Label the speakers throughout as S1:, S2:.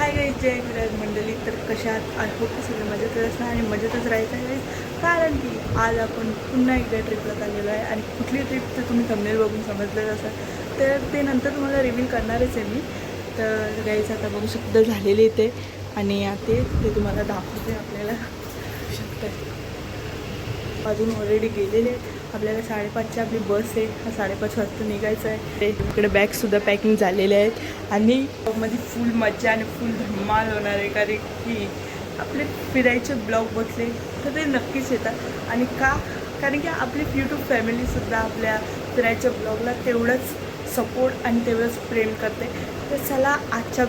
S1: Hi guys, जय गुरुराज मंडळी. तर कशात आय होप की सगळे मजेतच असणार आणि मजेतच राहायचं आहे गाईज. कारण की आज आपण पुन्हा एकदा ट्रिपला चाललेलो आहे आणि कुठली ट्रिप तर तुम्ही थंबनेल बघून समजलंच असेल. तर ते नंतर तुम्हाला रिव्हील करणारच आहे मी. तर गाईज आता बघू शकता झालेले इथे आणि ते तुम्हाला दाखवते. आपल्याला शकतं अजून ऑलरेडी गेलेले. आपल्याला 5:30ची आपली बस आहे. 5:30 वाजता निघायचं आहे. इकडे बॅगसुद्धा पॅकिंग झालेले आहेत आणि मध्ये फुल मजा आणि फुल धमाल होणार आहे. कारण की आपले फिरायचे ब्लॉग बघले तर ते नक्कीच येतात. आणि कारण की आपली यूट्यूब फॅमिलीसुद्धा आपल्या फिरायच्या ब्लॉगला तेवढंच सपोर्ट आणि तेवढंच प्रेम करते. तर चला आजच्या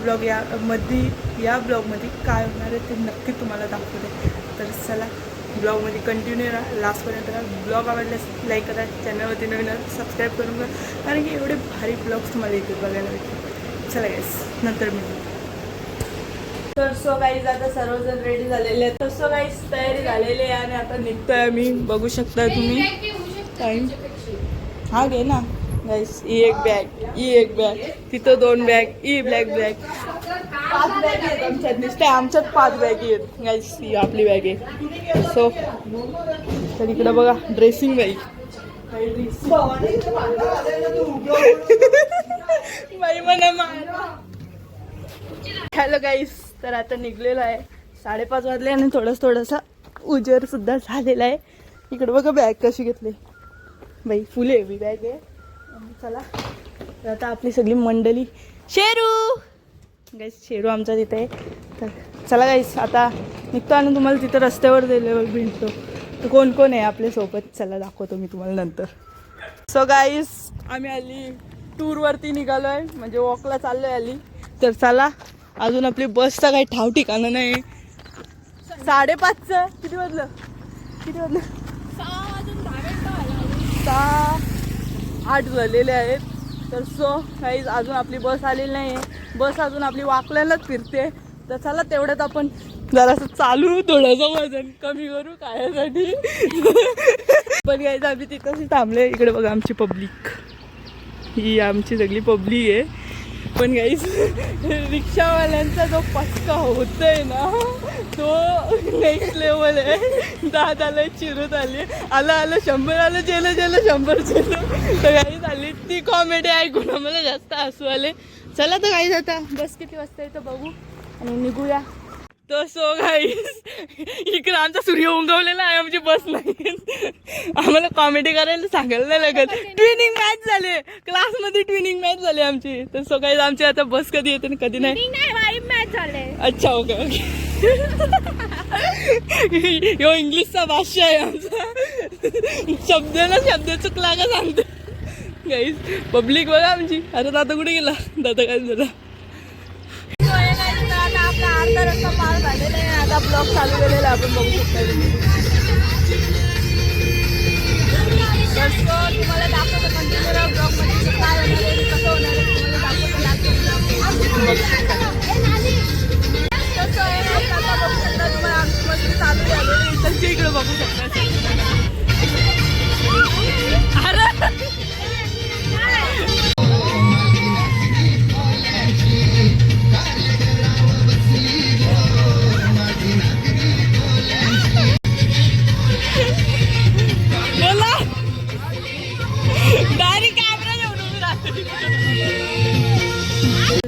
S1: या ब्लॉगमध्ये काय होणार आहे ते नक्की तुम्हाला दाखवते. तर चला ब्लॉगमध्ये कंटिन्यू राहा, लास्टपर्यंत राहा. ब्लॉग आवडल्यास लाईक करा, चॅनलवरती नवीन सबस्क्राईब करून घ्या. कारण की एवढे भारी ब्लॉग्स तुम्हाला इथे बघायला भेटतील. चला गाईस, नंतर मिळू. तर सो गाईज आता सर्वजण रेडी झालेले आहेत. तर सो गाईज तयारी झालेली आहे आणि आता निघतोय आम्ही. बघू शकता तुम्ही टाईम. हा घे ना गाईस. ही एक बॅग तिथं 2 बॅग, ही ब्लॅक बॅग. 5 बॅग आहेत आमच्यात. नुसते आमच्यात 5 बॅगी आहेत गाईस. ही आपली बॅग आहे. सो तर इकडं बघा ड्रेसिंग बाई म्हणा. हॅलो गाईस, तर आता निघलेलो आहे. 5:30 वाजले आणि थोडासा उजेड सुद्धा झालेला आहे. इकडे बघा बॅग कशी घेतली बाई. फुल हेवी बॅग आहे. चला तर आता आपली सगळी मंडळी. शेरू शेरू आमचा तिथे आहे. तर चला गाईस आता निघतो आणि तुम्हाला तिथं रस्त्यावर दिल्यावर भेटतो. तर कोण कोण आहे आपल्यासोबत चला दाखवतो मी तुम्हाला नंतर. सो गाईस आम्ही टूरवरती निघालो आहे, म्हणजे वॉकला चाललो आहे आली. तर चला अजून आपली बसचा काही ठाव ठिकाणा नाही. 5:30चं किती वाजलं 6:08 झालेले आहेत. तर सो काहीच अजून आपली बस आलेली नाही आहे. बस अजून आपली वाकल्यालाच फिरते. तर चला तेवढ्यात आपण जरासं चालू, थोडंसं वजन कमी करू खायसाठी. पण गाईज आम्ही तिथंच थांबले. इकडे बघा आमची पब्लिक, ही आमची सगळी पब्लिक आहे. पण गाईज रिक्षावाल्यांचा जो पचका होतोय ना तो नेक्स्ट लेवल आहे. दादाला चिरत आली, आलं 100 आलं, जेलं 100 तर गाईज आली. ती कॉमेडी ऐकून आम्हाला जास्त हसू आले. चला तर गाईज आता बस किती वाजता येतं बघू आणि निघूया. तर सो गाईज इकडं आमचा सूर्य उंगवलेला आहे. आमची बस नाही. आम्हाला कॉमेडी करायला सांगायला नाही लागत. ट्विनिंग मॅच झाले क्लासमध्ये, ट्विनिंग मॅच झाली आमची. तर सो गाईज आमची आता बस कधी येते कधी नाही.
S2: मॅच झाले.
S1: अच्छा ओके. यो इंग्लिशचा भाषा आहे आमचा. शब्द चुकला का सांगतो गाईज. पब्लिक बघा आमची. अरे दादा कुठे गेला? दादा काय झालं? आपला अर्धा रस्ता पार झालेला आहे. आता ब्लॉग चालू केलेला आपण बघू शकता. तुम्हाला दाखवतो कंटिन्यू ब्लॉगमध्ये काय होणार आहे, कसं होणार आहे तुम्हाला तुम्हाला आमची मस्ती चालू झालेली. इथं इकडे बघू शकता.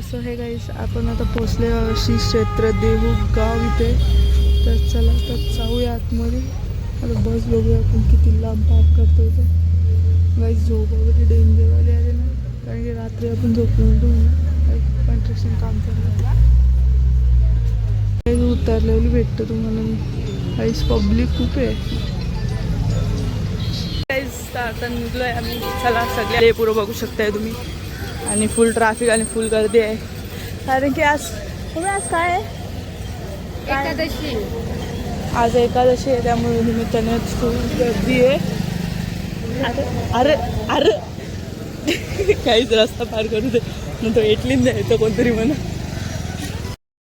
S1: सो हे गाईस आपण आता पोचले श्री क्षेत्र देहू गाव इथे. तर चला तर जाऊया आतमध्ये. आता बस बघूया आपण किती लांब पार्क करतो इथे. गाईस झोप वगैरे डेंजरवाले आले ना, कारण की रात्री आपण झोपलो नव्हतो. कन्स्ट्रक्शन काम चाललं. उतरलेली भेटतं तुम्हाला. गाईस पब्लिक खूप आहे. गाईस आता निघलो आहे आम्ही. चला सगळे पुरं बघू शकताय तुम्ही. आणि फुल ट्रॅफिक आणि फुल गर्दी आहे. कारण की आज काय आहे?
S2: एकादशी.
S1: आज एकादशी आहे, त्यामुळे निमित्ताने खूप गर्दी आहे. अरे काहीच रस्ता पार करू दे. मग तो एटलीन द्यायचं कोणतरी म्हणा.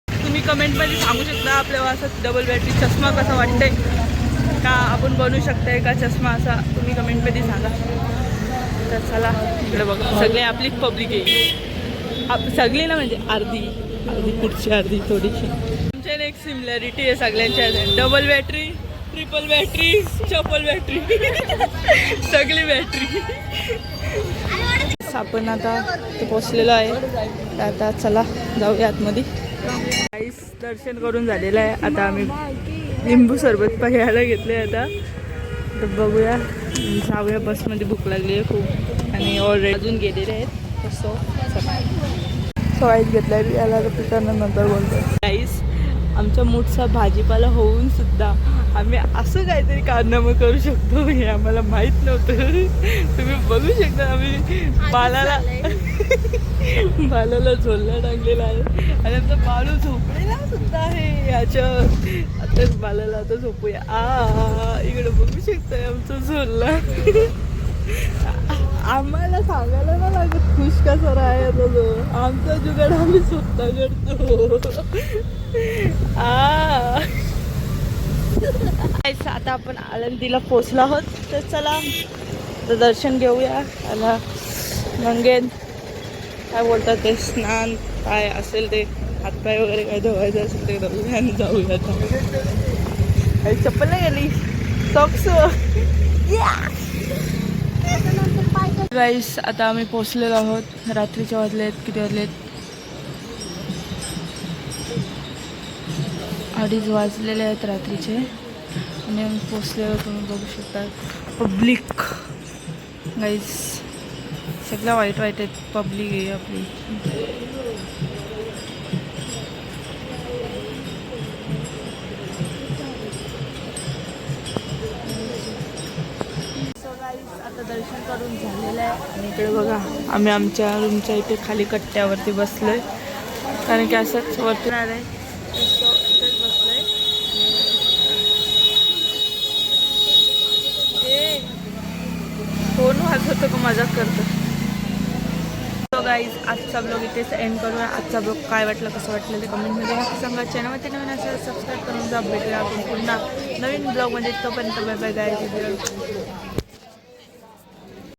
S1: तुम्ही कमेंटमध्ये सांगू शकता आपल्याला असं डबल बॅटरी चष्मा कसा वाटतंय का, आपण बनवू शकताय का चष्मा असा, तुम्ही कमेंटमध्ये सांगा. तर चला इकडे बघा सगळे आपली पब्लिक आहे. सगळी ना म्हणजे अर्धी अर्धी पुढची अर्धी थोडीशी. आमच्या एक सिमिलॅरिटी आहे सगळ्यांच्या, डबल बॅटरी, ट्रिपल बॅटरी, चपल बॅटरी, सगळी बॅटरी. आपण आता ते पोचलेलो आहे, तर आता चला जाऊया आतमध्ये. काहीच दर्शन करून झालेलं आहे. आता आम्ही लिंबू सरबत घ्यायला घेतले. आता तर बघूया, जाऊया. बसमध्ये भूक लागली आहे खूप आणि ऑलरेडी अजून गेलेले आहेत. सवाईच घेतला याला पिकांना नंतर बोलतो. काहीच आमच्या मूठचा भाजीपाला होऊन सुद्धा आम्ही असं काहीतरी कारनामं करू शकतो हे आम्हाला माहीत नव्हतं. तुम्ही बघू शकता आम्ही बालाला झोलला टाकलेला आहे आणि आमचा बालू झोपलेला सुद्धा आहे याच्या. आता बालाला आता झोपूया. इकडे बघू शकताय आमचा झोलला. आम्हाला सांगायला ना लागत खुश कसा राहायचा तो. आमचा जुगाड आम्ही स्वतः करतो. आता आपण आळंदीला पोचलो आहोत, तर चला तर दर्शन घेऊया. आणि मंगेन काय बोलतात ते स्नान काय असेल ते हातपाय वगैरे काय धुवायचं असेल ते धुवूया आणि जाऊया. आता चप्पल नाही गेली, सॉक्स. गाईस आता आम्ही पोचलेलो आहोत. रात्रीचे वाजलेत, किती वाजलेत, 2:30 वाजलेले आहेत रात्रीचे आणि आम्ही पोचलेलो. तुम्ही बघू शकता पब्लिक गाईस सगळ्या वाईट वाईट आहेत. पब्लिक आहे आपली. आता दर्शन करून झालेलं आहे आणि इकडे बघा आम्ही आमच्या रूमच्या इथे खाली कट्ट्यावरती बसलोय, कारण की असंच वरती आलं आहे इथेच बसलोय. फोन वाजवतो का मजाक करतो. सो गाईज आजचा ब्लॉग इथेच एंड करूया. आजचा ब्लॉग काय वाटलं, कसं वाटलं ते कमेंटमध्ये नक्की सांगा. चॅनलवरती नवीन असेल सबस्क्राईब करून जा. भेटूया आपण पुन्हा नवीन ब्लॉगमध्ये. तोपर्यंत बाय बाय गाईज.